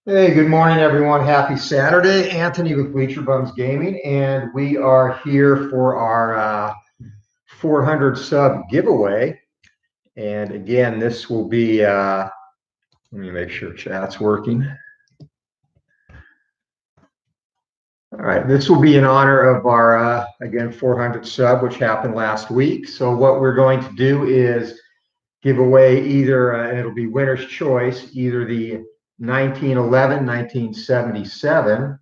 Hey, good morning, everyone. Happy Saturday. Anthony with Bleacher Bums Gaming, and we are here for our 400 sub giveaway. And again, this will be, let me make sure chat's working. All right, this will be in honor of our, again, 400 sub, which happened last week. So what we're going to do is give away either, and it'll be winner's choice, either the 1911, 1977,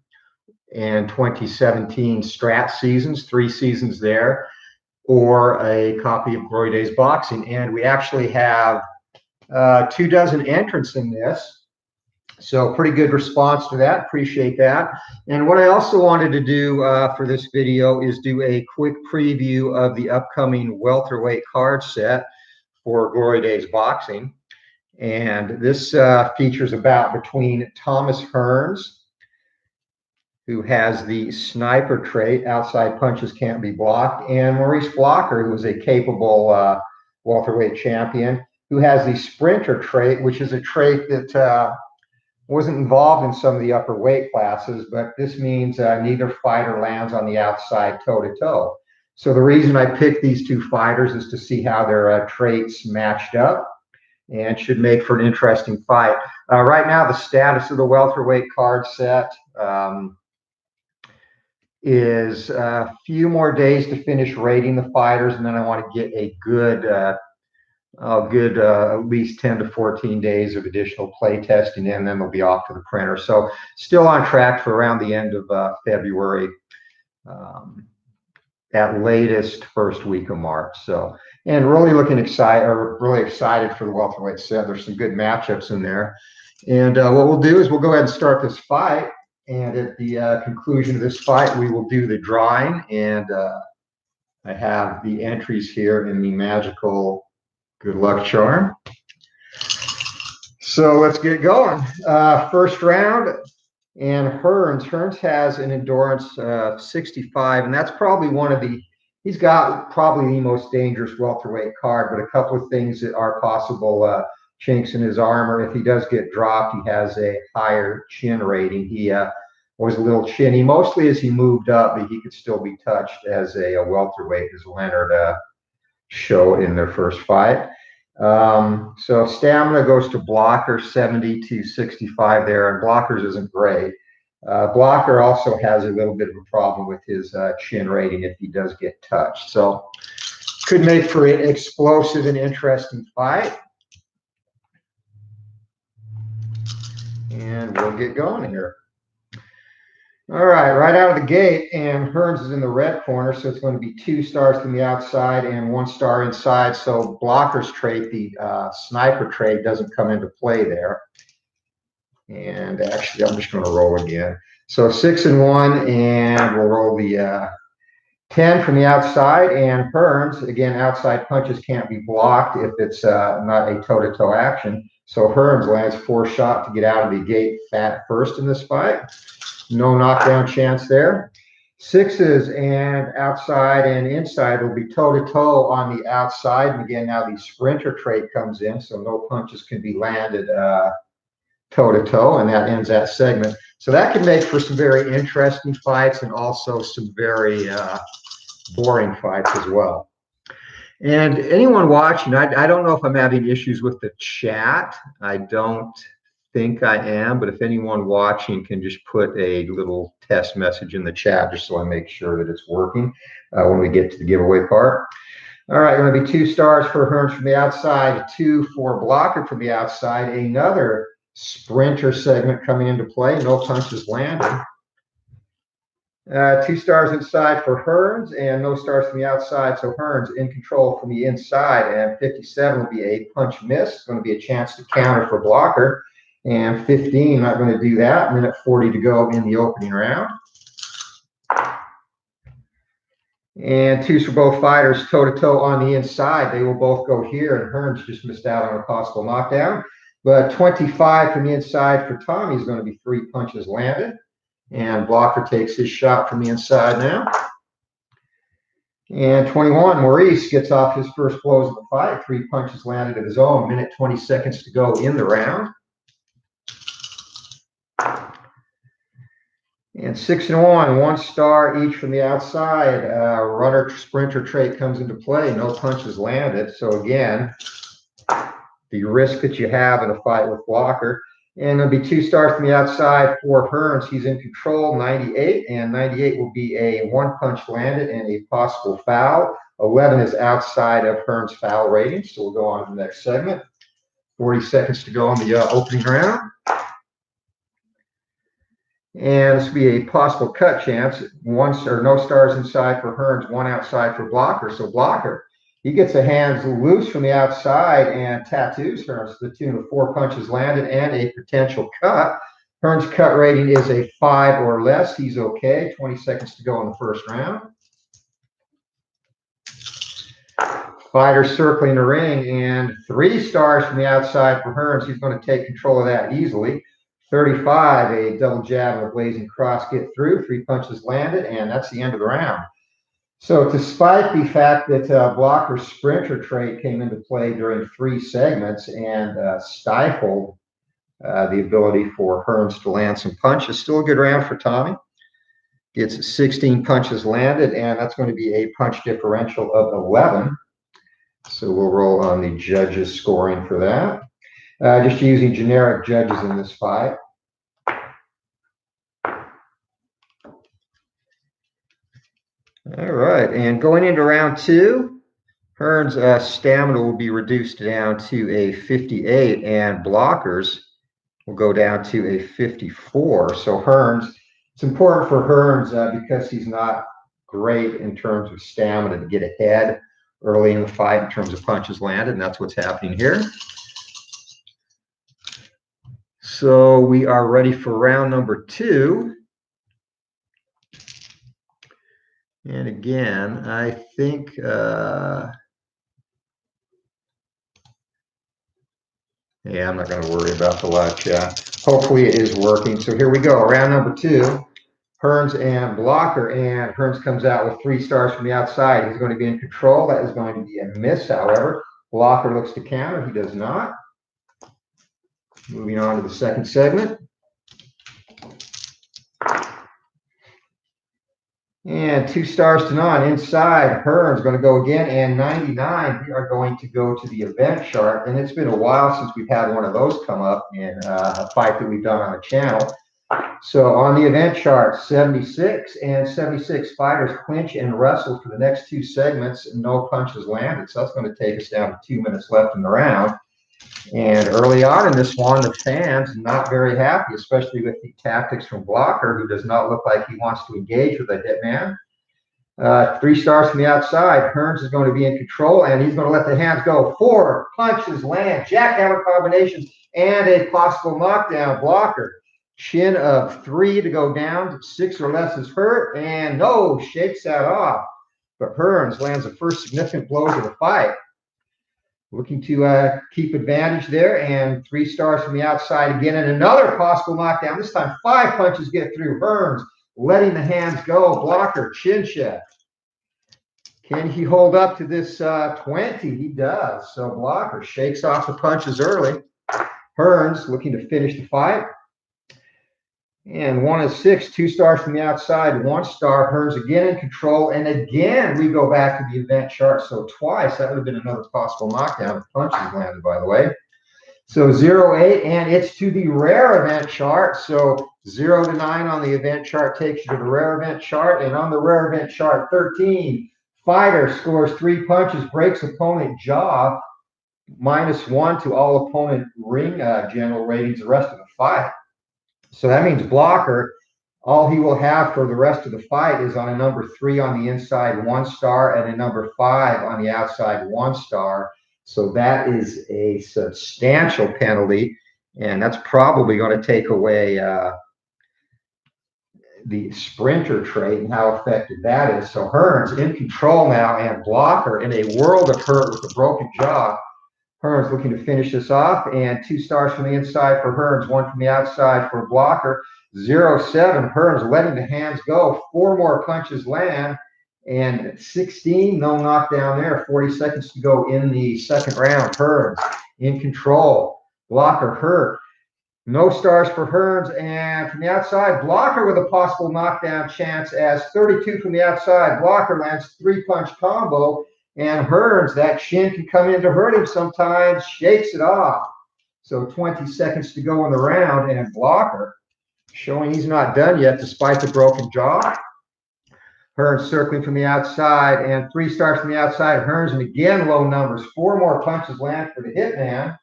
and 2017 Strat seasons, 3 seasons there, or a copy of Glory Days Boxing. And we actually have 24 entrants in this. So pretty good response to that. Appreciate that. And what I also wanted to do for this video is do a quick preview of the upcoming welterweight card set for Glory Days Boxing. And this features about between Thomas Hearns, who has the sniper trait, outside punches can't be blocked, and Maurice, who is a capable welterweight champion, who has the sprinter trait, which is a trait that wasn't involved in some of the upper weight classes, but this means neither fighter lands on the outside toe-to-toe. So the reason I picked these two fighters is to see how their traits matched up, and should make for an interesting fight. Right now, the status of the welterweight card set is a few more days to finish rating the fighters, and then I want to get a good at least 10 to 14 days of additional play testing, and then they'll be off to the printer. So still on track for around the end of February, at latest first week of March. So, and really excited for the welterweight set. There's some good matchups in there. And what we'll do is we'll go ahead and start this fight. And at the conclusion of this fight, we will do the drawing. And I have the entries here in the magical good luck charm. So let's get going. First round, and Hearns has an endurance of 65, and that's probably he's got probably the most dangerous welterweight card, but a couple of things that are possible chinks in his armor. If he does get dropped, he has a higher chin rating. He was a little chinny, mostly as he moved up, but he could still be touched as a welterweight, as Leonard showed in their first fight. So stamina goes to Blocker, 70 to 65 there, and Blockers isn't great. Blocker also has a little bit of a problem with his chin rating if he does get touched. So could make for an explosive and interesting fight. And we'll get going here. All right out of the gate, and Hearns is in the red corner, so it's going to be 2 stars from the outside and 1 star inside. So Blocker's trait, the sniper trait, doesn't come into play there. And actually, I'm just going to roll again. So 6 and 1, and we'll roll the 10 from the outside. And Hearns, again, outside punches can't be blocked if it's not a toe-to-toe action. So Hearns lands 4 shots to get out of the gate fat first in this fight. No knockdown chance there. 6s and outside and inside will be toe-to-toe on the outside. And again, now the sprinter trait comes in, so no punches can be landed toe-to-toe, and that ends that segment. So that can make for some very interesting fights and also some very boring fights as well. And anyone watching, I don't know if I'm having issues with the chat. I don't think I am, but if anyone watching can just put a little test message in the chat just so I make sure that it's working when we get to the giveaway part. All right, going to be 2 stars for Hearns from the outside, 2 for Blocker from the outside, another sprinter segment coming into play, no punches landed. 2 stars inside for Hearns and no stars from the outside, so Hearns in control from the inside, and 57 will be a punch miss. It's going to be a chance to counter for Blocker. And 15, not going to do that. Minute 40 to go in the opening round. And 2s for both fighters, toe-to-toe on the inside. They will both go here, and Hearns just missed out on a possible knockdown. But 25 from the inside for Tommy is going to be 3 punches landed. And Blocker takes his shot from the inside now. And 21, Maurice gets off his first blows of the fight. 3 punches landed of his own. Minute 20 seconds to go in the round. And 6-1, 1 star each from the outside. Runner sprinter trait comes into play. No punches landed. So again, the risk that you have in a fight with Blocker. And it'll be 2 stars from the outside for Hearns. He's in control, 98, and 98 will be a 1 punch landed and a possible foul. 11 is outside of Hearns' foul rating, so we'll go on to the next segment. 40 seconds to go on the opening round. And this will be a possible cut chance. 1 or no stars inside for Hearns, 1 outside for Blocker. So Blocker, he gets the hands loose from the outside and tattoos Hearns to the tune of 4 punches landed and a potential cut. Hearns' cut rating is a 5 or less. He's okay. 20 seconds to go in the first round. Fighter circling the ring, and 3 stars from the outside for Hearns. He's going to take control of that easily. 35, a double jab and a blazing cross get through. 3 punches landed, and that's the end of the round. So despite the fact that Blocker's sprinter trait came into play during 3 segments and stifled the ability for Hearns to land some punches, still a good round for Tommy. Gets 16 punches landed, and that's going to be a punch differential of 11. So we'll roll on the judges' scoring for that. Just using generic judges in this fight. All right, and going into round 2, Hearns' stamina will be reduced down to a 58, and Blockers will go down to a 54. So Hearns, it's important for Hearns because he's not great in terms of stamina to get ahead early in the fight in terms of punches landed, and that's what's happening here. So we are ready for round number 2. And again, I think yeah, I'm not going to worry about the live chat. Hopefully it is working. So here we go. Round number 2. Hearns and Blocker, and Hearns comes out with 3 stars from the outside. He's going to be in control. That is going to be a miss, however. Blocker looks to counter. He does not. Moving on to the second segment. And 2 stars to none. Inside, Hearns going to go again, and 99. We are going to go to the event chart, and it's been a while since we've had one of those come up in a fight that we've done on the channel. So on the event chart, 76 and 76 fighters clinch and wrestle for the next 2 segments, and no punches landed. So that's going to take us down to 2 minutes left in the round. And early on in this one, the fans not very happy, especially with the tactics from Blocker, who does not look like he wants to engage with a hitman. 3 stars from the outside. Hearns is going to be in control, and he's going to let the hands go. 4 punches land, jackhammer combinations, and a possible knockdown. Blocker. Chin of 3 to go down. 6 or less is hurt, and no, shakes that off. But Hearns lands the first significant blows of the fight. Looking to keep advantage there, and 3 stars from the outside again, and another possible knockdown. This time 5 punches get through. Hearns letting the hands go. Blocker, chin check. Can he hold up to this 20? He does. So Blocker shakes off the punches early. Hearns looking to finish the fight. And 1 is 6, 2 stars from the outside, 1 star. Hearns again in control, and again we go back to the event chart. So twice, that would have been another possible knockdown if punches landed, by the way. So 0-8, and it's to the rare event chart. So 0 to 9 on the event chart takes you to the rare event chart, and on the rare event chart, 13. Fighter scores 3 punches, breaks opponent jaw, -1 to all opponent ring general ratings the rest of the fight. So that means Blocker, all he will have for the rest of the fight is on a number 3 on the inside, 1 star, and a number 5 on the outside, 1 star. So that is a substantial penalty, and that's probably going to take away the sprinter trait and how effective that is. So Hearns in control now, and Blocker in a world of hurt with a broken jaw. Hearns looking to finish this off, and 2 stars from the inside for Hearns, 1 from the outside for Blocker. 0-7, Hearns letting the hands go. 4 more punches land, and 16, no knockdown there. 40 seconds to go in the second round. Hearns in control. Blocker hurt. No stars for Hearns, and from the outside, Blocker with a possible knockdown chance as 32 from the outside. Blocker lands 3-punch combo, and Hearns, that shin can come in to hurt him sometimes, shakes it off. So 20 seconds to go in the round, and Blocker showing he's not done yet despite the broken jaw. Hearns circling from the outside, and 3 stars from the outside. Hearns, and again, low numbers. 4 more punches land for the Hitman,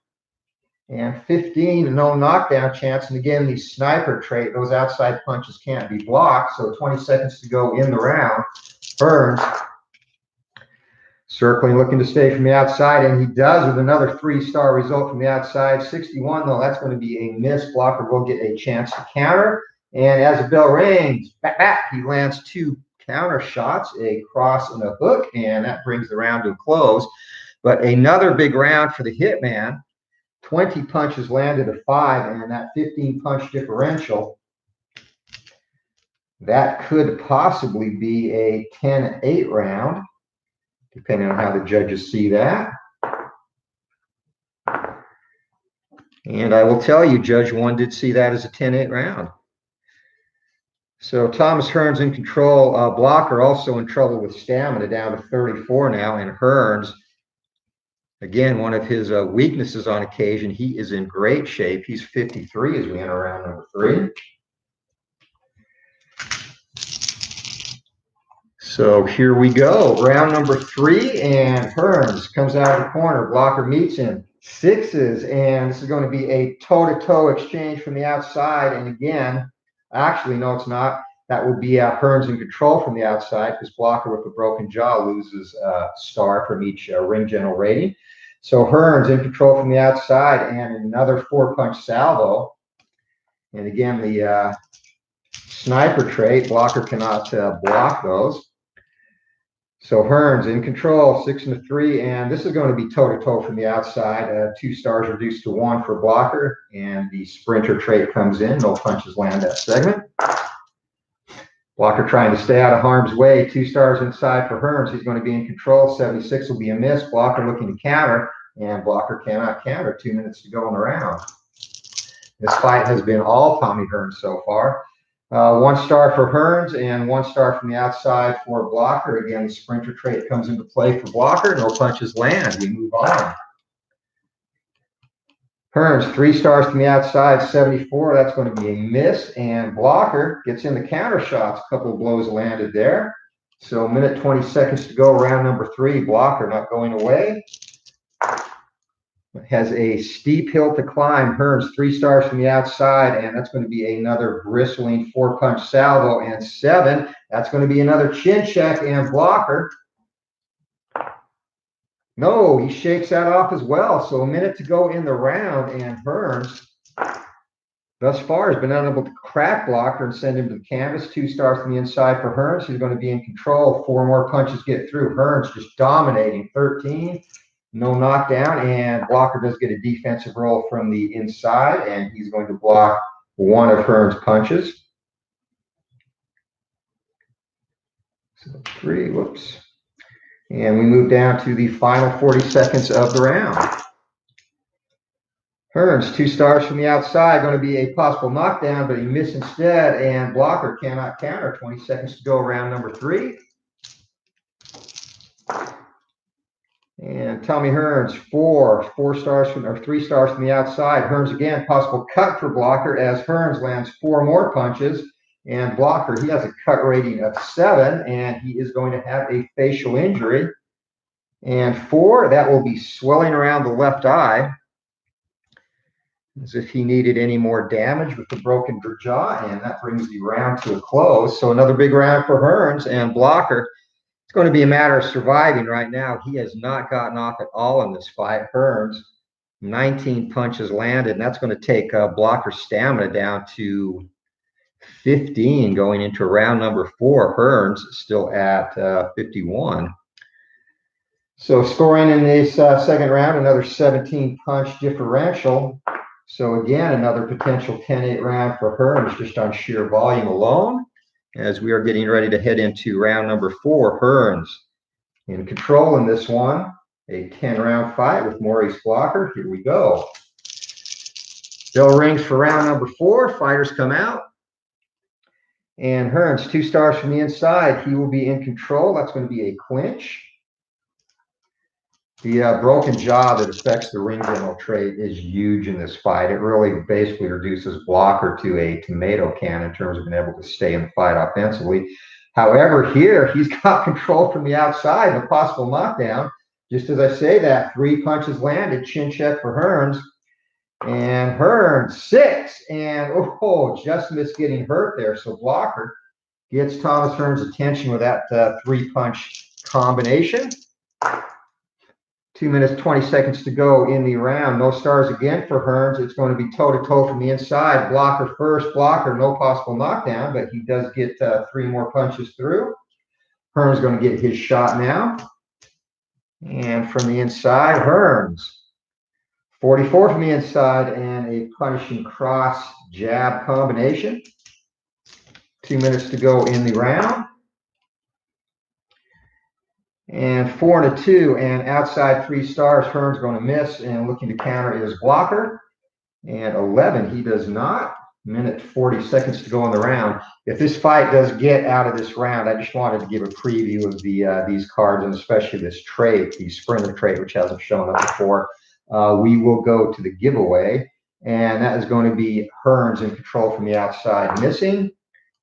and 15, no knockdown chance. And again, the sniper trait, those outside punches can't be blocked. So 20 seconds to go in the round. Hearns circling, looking to stay from the outside, and he does with another 3-star result from the outside. 61, though, that's going to be a miss. Blocker will get a chance to counter. And as the bell rings, he lands 2 counter shots, a cross and a hook, and that brings the round to a close. But another big round for the Hitman. 20 punches landed at 5, and that 15-punch differential, that could possibly be a 10-8 round, depending on how the judges see that. And I will tell you, Judge 1 did see that as a 10-8 round. So Thomas Hearns in control. Blocker also in trouble with stamina, down to 34 now, and Hearns, again, one of his weaknesses on occasion, he is in great shape. He's 53 as we enter round number 3. So here we go. Round number 3, and Hearns comes out of the corner. Blocker meets him. 6s, and this is going to be a toe-to-toe exchange from the outside. And again, actually, no, it's not. That will be Hearns in control from the outside, because Blocker with a broken jaw loses a star from each ring general rating. So Hearns in control from the outside, and another 4-punch salvo. And again, the sniper trait, Blocker cannot block those. So Hearns in control, 6-3, and this is going to be toe-to-toe from the outside. 2 stars reduced to 1 for Blocker, and the sprinter trait comes in. No punches land that segment. Blocker trying to stay out of harm's way. 2 stars inside for Hearns. He's going to be in control. 76 will be a miss. Blocker looking to counter, and Blocker cannot counter. 2 minutes to go in the round. This fight has been all Tommy Hearns so far. 1 star for Hearns and 1 star from the outside for Blocker. Again, the sprinter trait comes into play for Blocker. No punches land. We move on. Hearns, 3 stars from the outside, 74. That's going to be a miss. And Blocker gets in the counter shots. A couple of blows landed there. So a minute, 20 seconds to go. Round number 3. Blocker not going away. Has a steep hill to climb. Hearns, 3 stars from the outside, and that's going to be another bristling 4-punch salvo. And 7, that's going to be another chin check, and Blocker, no, he shakes that off as well. So a minute to go in the round, and Hearns thus far has been unable to crack Blocker and send him to the canvas. 2 stars from the inside for Hearns. He's going to be in control. 4 more punches get through. Hearns just dominating. 13. No knockdown, and Blocker does get a defensive roll from the inside, and he's going to block 1 of Hearns' punches. So 3, whoops. And we move down to the final 40 seconds of the round. Hearns, 2 stars from the outside, going to be a possible knockdown, but he missed instead, and Blocker cannot counter. 20 seconds to go, round number 3. And Tommy Hearns, 3 stars from the outside. Hearns again, possible cut for Blocker as Hearns lands 4 more punches. And Blocker, he has a cut rating of 7, and he is going to have a facial injury. And 4, that will be swelling around the left eye, as if he needed any more damage with the broken jaw, and that brings the round to a close. So another big round for Hearns, and Blocker, it's going to be a matter of surviving right now. He has not gotten off at all in this fight. Hearns, 19 punches landed, and that's going to take Blocker's stamina down to 15 going into round number 4. Hearns still at 51. So scoring in this second round, another 17-punch differential. So again, another potential 10-8 round for Hearns just on sheer volume alone. As we are getting ready to head into round number 4, Hearns in control in this one. A 10-round fight with Maurice Blocker. Here we go. Bell rings for round number 4. Fighters come out. And Hearns, 2 stars from the inside. He will be in control. That's going to be a clinch. The broken jaw that affects the ring general trait is huge in this fight. It really basically reduces Blocker to a tomato can in terms of being able to stay in the fight offensively. However, here he's got control from the outside, a possible knockdown. Just as I say that, 3 punches landed, chin check for Hearns. And Hearns, 6, and just missed getting hurt there. So Blocker gets Thomas Hearns' attention with that 3-punch combination. 2 minutes, 20 seconds to go in the round. No stars again for Hearns. It's going to be toe-to-toe from the inside. Blocker first. Blocker, no possible knockdown, but he does get 3 more punches through. Hearns going to get his shot now. And from the inside, Hearns. 44 from the inside and a punishing cross jab combination. 2 minutes to go in the round. And 4 and a 2, and outside 3 stars. Hearns going to miss, and looking to counter is Blocker. And 11, he does not. Minute 40 seconds to go in the round. If this fight does get out of this round, I just wanted to give a preview of these cards, and especially this trait, the Sprinter trait, which hasn't shown up before. We will go to the giveaway, and that is going to be Hearns in control from the outside, missing,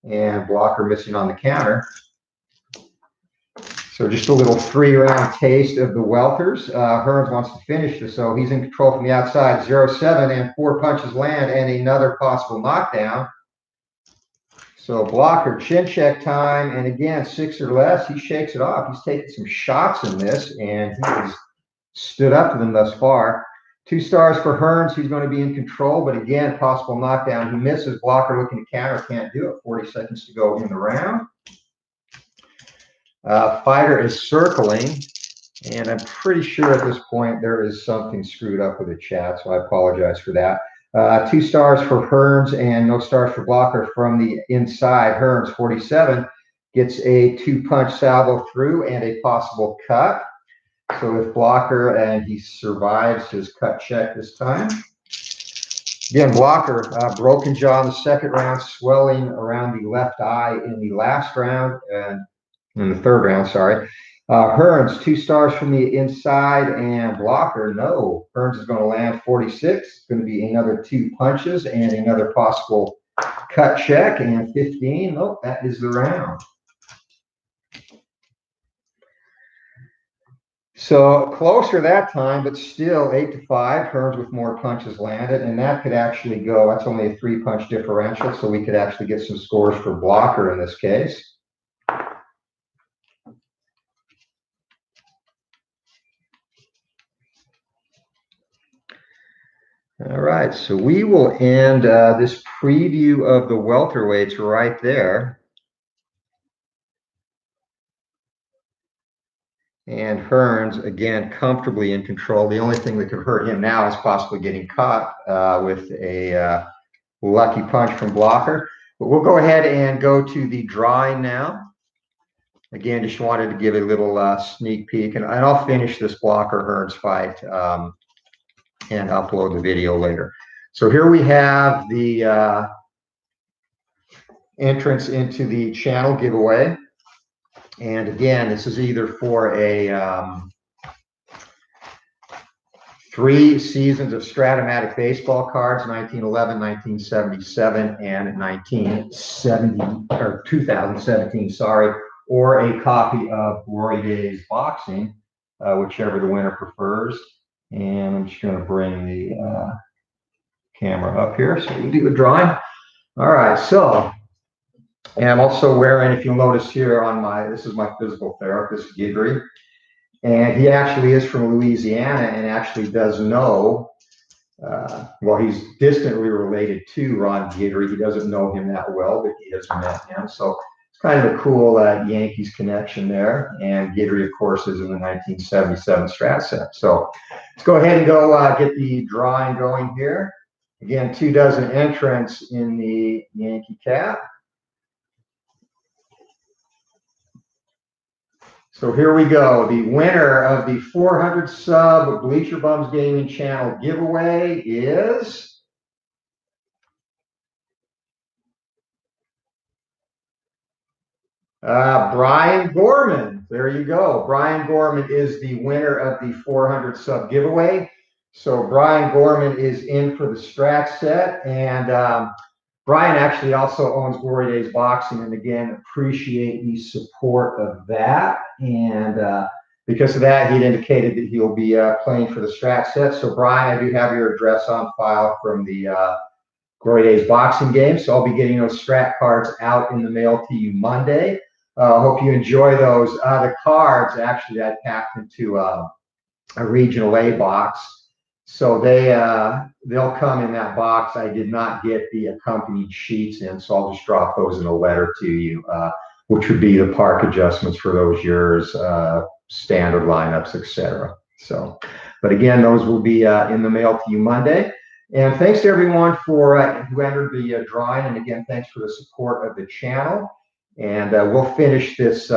and Blocker missing on the counter. So just a little 3-round taste of the welters. Hearns wants to finish this, so he's in control from the outside, 0-7, and 4 punches land, and another possible knockdown. So Blocker, chin check time, and again, 6 or less, he shakes it off. He's taking some shots in this, and he has stood up to them thus far. 2 stars for Hearns, he's going to be in control, but again, possible knockdown. He misses. Blocker looking to counter, can't do it. 40 seconds to go in the round. Fighter is circling, and I'm pretty sure at this point there is something screwed up with the chat, so I apologize for that. 2 stars for Hearns and no stars for Blocker from the inside. Hearns, 47, gets a 2-punch salvo through and a possible cut. So with Blocker, and he survives his cut check this time. Again, Blocker, broken jaw in the second round, swelling around the left eye in the last round, and in the third round, sorry. Hearns, 2 stars from the inside, and Blocker, no. Hearns is going to land 46. It's going to be another 2 punches and another possible cut check, and 15. Nope, that is the round. So closer that time, but still 8-5. Hearns with more punches landed, and that could actually go. That's only a 3-punch differential, so we could actually get some scores for Blocker in this case. All right, so we will end this preview of the welterweights right there. And Hearns, again, comfortably in control. The only thing that could hurt him now is possibly getting caught with a lucky punch from Blocker. But we'll go ahead and go to the drawing now. Again, just wanted to give a little sneak peek, and I'll finish this Blocker-Hearns fight and upload the video later. So here we have the entrance into the channel giveaway. And again, this is either for a 3 seasons of Strat-o-matic baseball cards, 1911, 1977, and 1970 or 2017, sorry, or a copy of Glory Days Boxing, whichever the winner prefers. And I'm just going to bring the camera up here so we can do the drawing. All right, so, and I'm also wearing, if you'll notice here on this is my physical therapist, Gidry. And he actually is from Louisiana and actually does know, well, he's distantly related to Ron Gidry. He doesn't know him that well, but he has met him. So it's kind of a cool Yankees connection there. And Gidry, of course, is in the 1977 Strat set. So let's go ahead and go get the drawing going here. Again, 2 dozen entrants in the Yankee cap. So here we go. The winner of the 400 sub Bleacher Bums Gaming channel giveaway is Brian Gorman. There you go. Brian Gorman is the winner of the 400 sub giveaway. So Brian Gorman is in for the Strat set. And Brian actually also owns Glory Days Boxing. And again, appreciate the support of that. And because of that, he'd indicated that he'll be playing for the Strat set. So Brian, I do have your address on file from the Glory Days Boxing game. So I'll be getting those Strat cards out in the mail to you Monday. Hope you enjoy those. The cards, actually, I packed into a Regional A box. So they'll come in that box. I did not get the accompanied sheets in, so I'll just drop those in a letter to you, which would be the park adjustments for those years, standard lineups, etc. So, but again, those will be in the mail to you Monday. And thanks to everyone for who entered the drawing. And again, thanks for the support of the channel. And we'll finish this.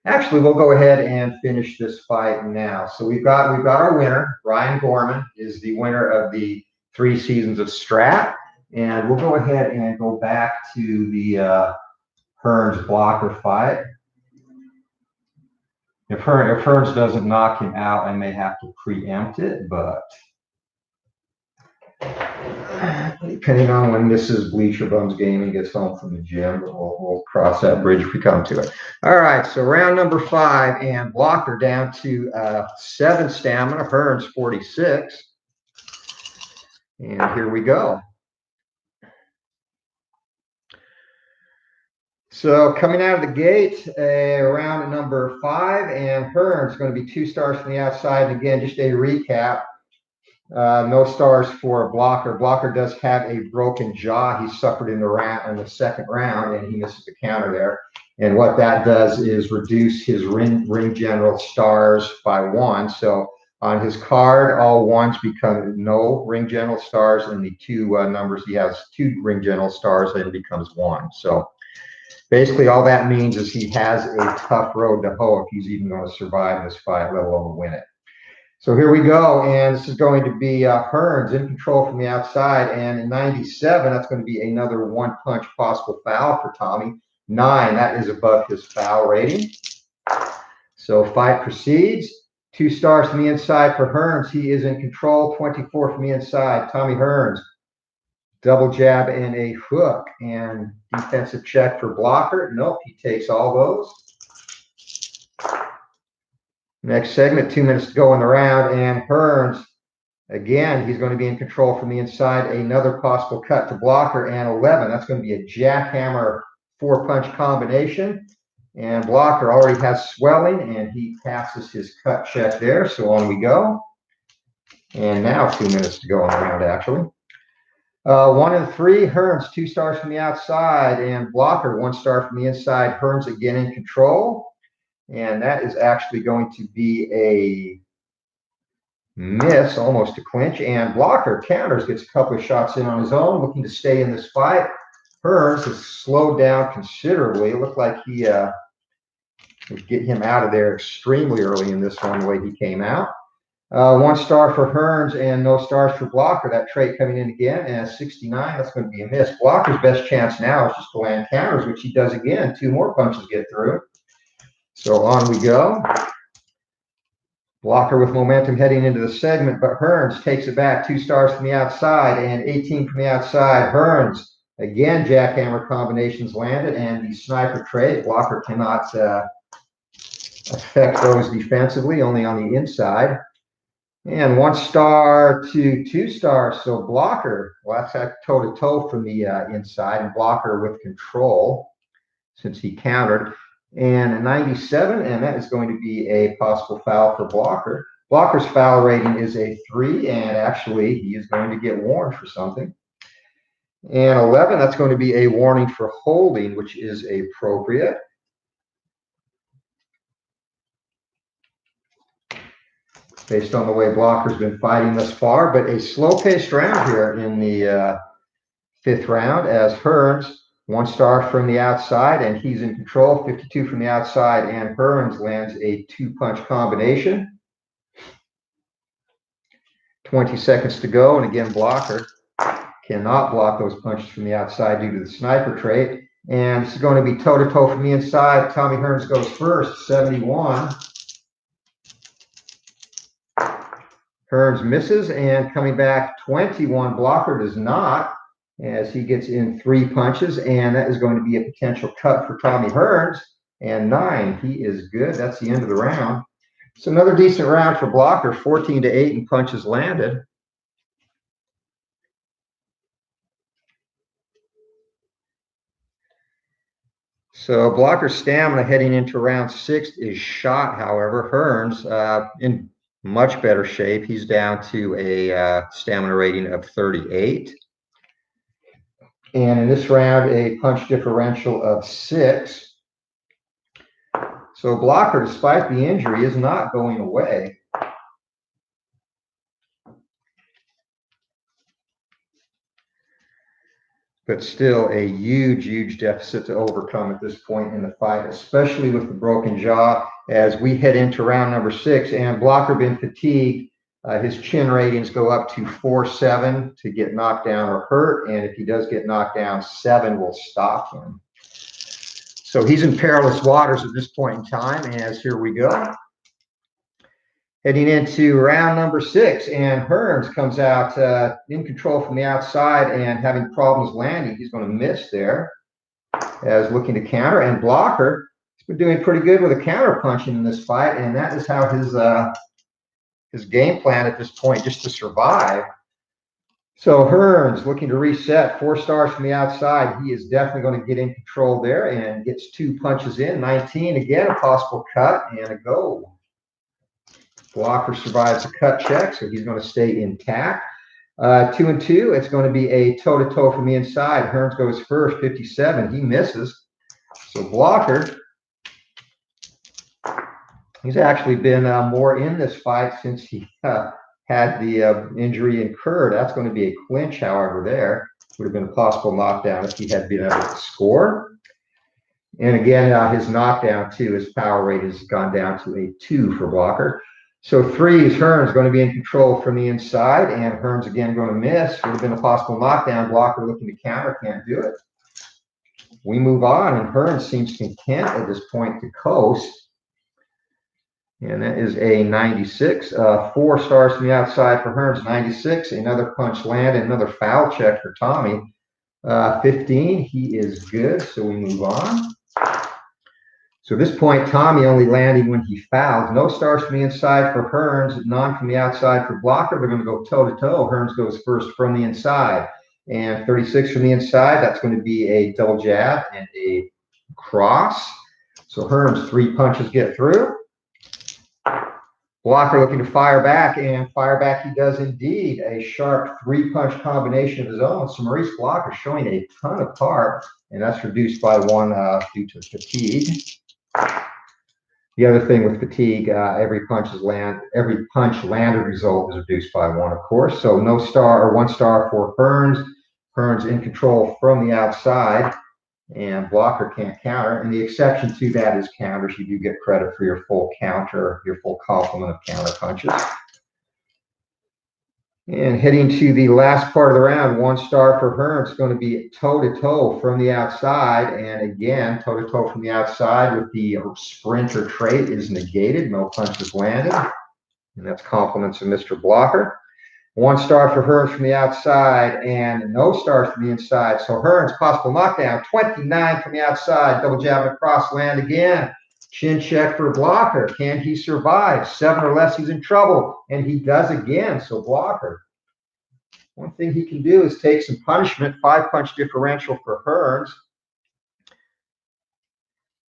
Actually, we'll go ahead and finish this fight now. So we've got our winner. Brian Gorman is the winner of the 3 seasons of Strat. And we'll go ahead and go back to the Hearns blocker fight. If Hearns doesn't knock him out, I may have to preempt it, but depending on when Mrs. Bleacher Bums Gaming gets home from the gym, we'll cross that bridge if we come to it. All right, so round number 5, and blocker down to 7 stamina, Hearns 46. And here we go. So coming out of the gate, round number 5, and Hearns going to be 2 stars from the outside. And again, just a recap. No stars for Blocker. Blocker does have a broken jaw. He suffered in the second round, and he misses the counter there. And what that does is reduce his ring general stars by 1. So on his card, all 1s become no ring general stars, and the 2 numbers he has 2 ring general stars, and it becomes 1. So basically, all that means is he has a tough road to hoe if he's even going to survive this fight, let alone win it. So here we go, and this is going to be Hearns in control from the outside, and in 97, that's going to be another 1-punch possible foul for Tommy. 9, that is above his foul rating. So fight proceeds. 2 stars from the inside for Hearns. He is in control. 24 from the inside. Tommy Hearns. Double jab and a hook, and defensive check for Blocker. Nope, he takes all those. Next segment, 2 minutes to go in the round, and Hearns, again, he's going to be in control from the inside. Another possible cut to Blocker, and 11. That's going to be a jackhammer 4-punch combination. And Blocker already has swelling, and he passes his cut check there. So on we go. And now 2 minutes to go in the round, actually. 1 and 3, Hearns, 2 stars from the outside, and Blocker, 1 star from the inside. Hearns again in control. And that is actually going to be a miss, almost a clinch. And Blocker counters, gets a couple of shots in on his own, looking to stay in this fight. Hearns has slowed down considerably. It looked like he would get him out of there extremely early in this one, the way he came out. 1 star for Hearns and no stars for Blocker. That trait coming in again, and 69, that's going to be a miss. Blocker's best chance now is just to land counters, which he does again. 2 more punches get through. So on we go. Blocker with momentum heading into the segment, but Hearns takes it back. 2 stars from the outside and 18 from the outside. Hearns, again, jackhammer combinations landed, and the sniper trait. Blocker cannot affect those defensively, only on the inside. And 1 star to 2 stars. So Blocker, well, that's toe-to-toe from the inside, and Blocker with control since he countered. And 97, and that is going to be a possible foul for Blocker. Blocker's foul rating is a 3, and actually he is going to get warned for something. And 11, that's going to be a warning for holding, which is appropriate. Based on the way Blocker's been fighting thus far, but a slow-paced round here in the 5th round, as Hearns, 1 star from the outside, and he's in control. 52 from the outside, and Hearns lands a 2-punch combination. 20 seconds to go, and again, Blocker cannot block those punches from the outside due to the sniper trait. And this is going to be toe-to-toe from the inside. Tommy Hearns goes first, 71. Hearns misses, and coming back 21. Blocker does not, as he gets in 3 punches, and that is going to be a potential cut for Tommy Hearns. And 9, he is good. That's the end of the round. So another decent round for Blocker, 14-8 in punches landed. So Blocker's stamina heading into round 6 is shot. However, Hearns in much better shape. He's down to a stamina rating of 38. And in this round, a punch differential of 6. So Blocker, despite the injury, is not going away. But still a huge, huge deficit to overcome at this point in the fight, especially with the broken jaw as we head into round number 6. And Blocker been fatigued. His chin ratings go up to 4-7 to get knocked down or hurt. And if he does get knocked down, 7 will stop him. So he's in perilous waters at this point in time, as here we go. Heading into round number 6, and Hearns comes out in control from the outside and having problems landing. He's going to miss there as looking to counter. And Blocker has been doing pretty good with a counter punching in this fight, and that is how his game plan at this point, just to survive. So Hearns looking to reset, 4 stars from the outside. He is definitely going to get in control there and gets 2 punches in. 19, again, a possible cut and a go. Blocker survives a cut check, so he's going to stay intact. 2-2, it's going to be a toe-to-toe from the inside. Hearns goes first, 57. He misses. So Blocker, he's actually been more in this fight since he had the injury incurred. That's going to be a clinch, however, there. Would have been a possible knockdown if he had been able to score. And again, his knockdown, too, his power rate has gone down to a 2 for Blocker. So 3 is Hearns going to be in control from the inside, and Hearns again going to miss. Would have been a possible knockdown. Blocker looking to counter, can't do it. We move on, and Hearns seems content at this point to coast. And that is a 96. 4 stars from the outside for Hearns, 96. Another punch landed, another foul check for Tommy. 15, he is good, so we move on. So at this point, Tommy only landing when he fouls. No stars from the inside for Hearns, none from the outside for Blocker. They're going to go toe-to-toe. Hearns goes first from the inside. And 36 from the inside, that's going to be a double jab and a cross. So Hearns, 3 punches get through. Blocker looking to fire back, and fire back he does indeed. A sharp 3-punch combination of his own. So Maurice Blocker showing a ton of heart, and that's reduced by 1 due to fatigue. The other thing with fatigue, every punch landed result is reduced by 1, of course. So no star or 1 star for Hearns. Hearns in control from the outside, and Blocker can't counter. And the exception to that is counters. You do get credit for your full counter, your full complement of counter punches. And heading to the last part of the round, 1 star for Hearns, going to be toe-to-toe from the outside. And again, toe-to-toe from the outside with the sprinter trait is negated. No punches landed. And that's compliments of Mr. Blocker. 1 star for Hearns from the outside and no stars from the inside. So Hearns, possible knockdown, 29 from the outside. Double jab and cross land again. Chin check for Blocker. Can he survive? 7 or less, he's in trouble. And he does again. So Blocker, one thing he can do is take some punishment. 5-punch differential for Hearns.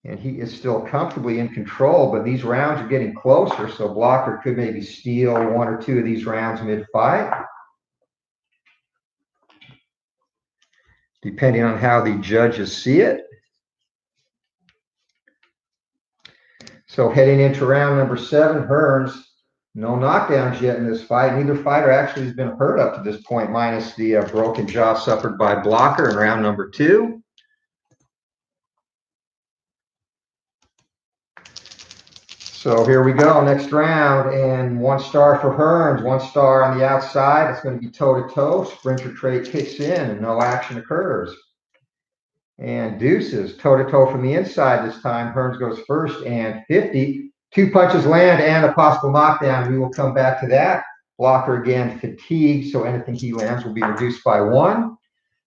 And he is still comfortably in control, but these rounds are getting closer. So Blocker could maybe steal 1 or 2 of these rounds mid-fight, depending on how the judges see it. So heading into round number 7, Hearns, no knockdowns yet in this fight. Neither fighter actually has been hurt up to this point, minus the broken jaw suffered by Blocker in round number 2. So here we go, next round, and 1 star for Hearns, 1 star on the outside. It's going to be toe-to-toe. Sprinter trait kicks in, and no action occurs. And deuces, toe-to-toe from the inside this time. Hearns goes first and 50. 2 punches land and a possible knockdown. We will come back to that. Blocker again fatigued, so anything he lands will be reduced by 1.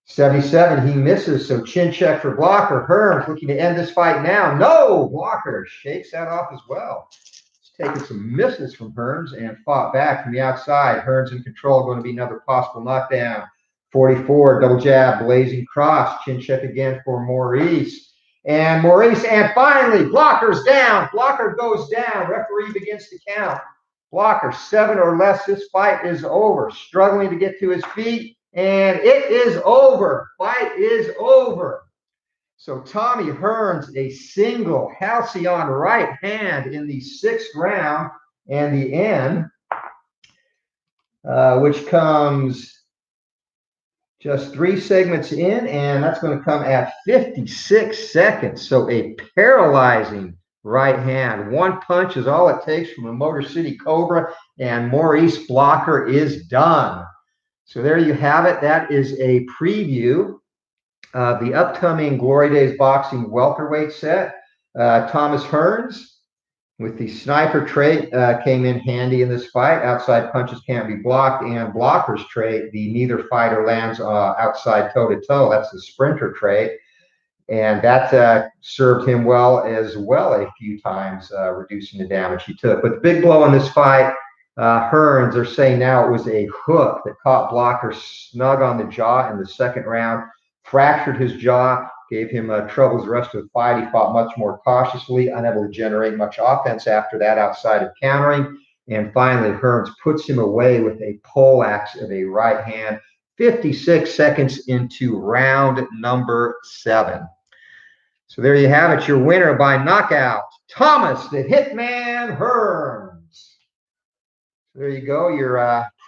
77, he misses, so chin check for Blocker. Hearns looking to end this fight now. No, Blocker shakes that off as well. He's taken some misses from Hearns and fought back from the outside. Hearns in control, going to be another possible knockdown. 44, double jab, blazing cross, chin check again for Maurice. And Maurice, and finally, Blocker's down. Blocker goes down. Referee begins to count. Blocker, 7 or less. This fight is over. Struggling to get to his feet, and it is over. Fight is over. So Tommy Hearns, a single halcyon right hand in the 6th round and the end, which comes just 3 segments in, and that's going to come at 56 seconds. So a paralyzing right hand. 1 punch is all it takes from a Motor City Cobra, and Maurice Blocker is done. So there you have it. That is a preview of the upcoming Glory Days Boxing Welterweight set. Thomas Hearns with the sniper trait came in handy in this fight. Outside punches can't be blocked, and Blocker's trait, the neither fighter lands outside toe-to-toe. That's the sprinter trait, and that served him well a few times, reducing the damage he took. But the big blow in this fight, Hearns, they're saying now it was a hook that caught Blocker snug on the jaw in the 2nd round, fractured his jaw, gave him troubles the rest of the fight. He fought much more cautiously, unable to generate much offense after that outside of countering. And finally, Hearns puts him away with a poleaxe of a right hand, 56 seconds into round number 7. So there you have it, your winner by knockout, Thomas the Hitman Hearns. There you go, your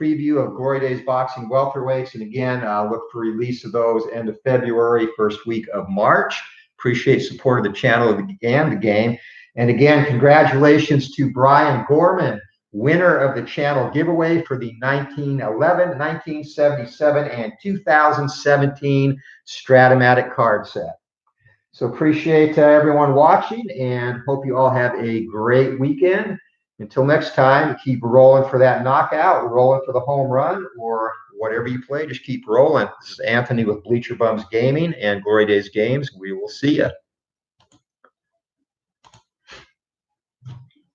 preview of Glory Days Boxing Welterweights. And again, look for release of those end of February, 1st week of March. Appreciate support of the channel and the game. And again, congratulations to Brian Gorman, winner of the channel giveaway for the 1911, 1977, and 2017 Strat-o-matic card set. So appreciate everyone watching, and hope you all have a great weekend. Until next time, keep rolling for that knockout, rolling for the home run, or whatever you play, just keep rolling. This is Anthony with Bleacher Bums Gaming and Glory Days Games. We will see you.